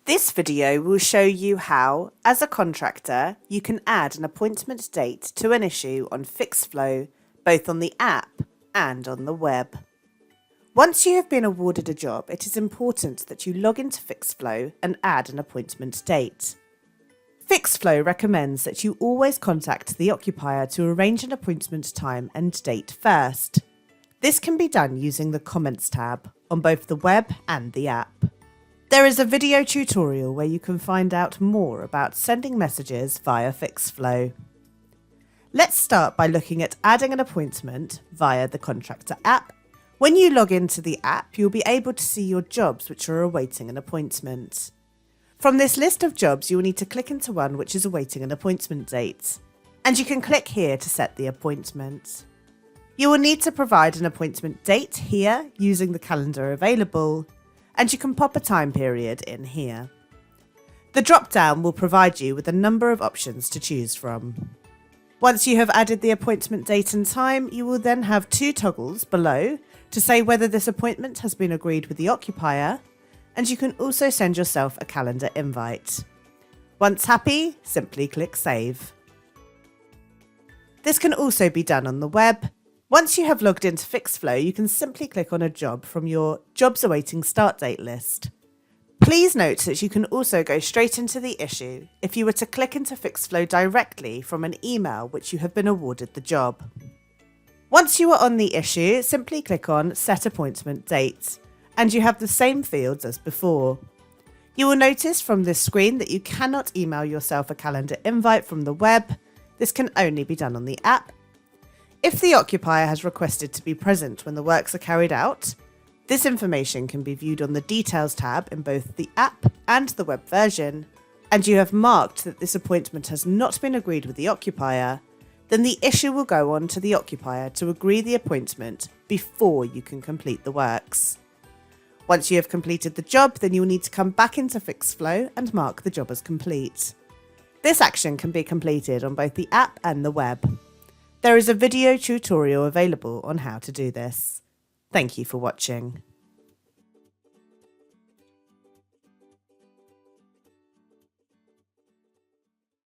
This video will show you how, as a contractor, you can add an appointment date to an issue on FixFlow, both on the app and on the web. Once you have been awarded a job, it is important that you log into FixFlow and add an appointment date. FixFlow recommends that you always contact the occupier to arrange an appointment time and date first. This can be done using the Comments tab on both the web and the app. There is a video tutorial where you can find out more about sending messages via FixFlow. Let's start by looking at adding an appointment via the Contractor app. When you log into the app, you'll be able to see your jobs which are awaiting an appointment. From this list of jobs, you will need to click into one which is awaiting an appointment date, and you can click here to set the appointment. You will need to provide an appointment date here using the calendar available, and you can pop a time period in here. The drop-down will provide you with a number of options to choose from. Once you have added the appointment date and time, you will then have two toggles below to say whether this appointment has been agreed with the occupier, and you can also send yourself a calendar invite. Once happy, simply click Save. This can also be done on the web. Once you have logged into FixFlow, you can simply click on a job from your Jobs Awaiting Start Date list. Please note that you can also go straight into the issue if you were to click into FixFlow directly from an email which you have been awarded the job. Once you are on the issue, simply click on Set Appointment Date, and you have the same fields as before. You will notice from this screen that you cannot email yourself a calendar invite from the web. This can only be done on the app. If the occupier has requested to be present when the works are carried out, this information can be viewed on the Details tab in both the app and the web version, and you have marked that this appointment has not been agreed with the occupier, then the issue will go on to the occupier to agree the appointment before you can complete the works. Once you have completed the job, then you will need to come back into FixFlow and mark the job as complete. This action can be completed on both the app and the web. There is a video tutorial available on how to do this. Thank you for watching.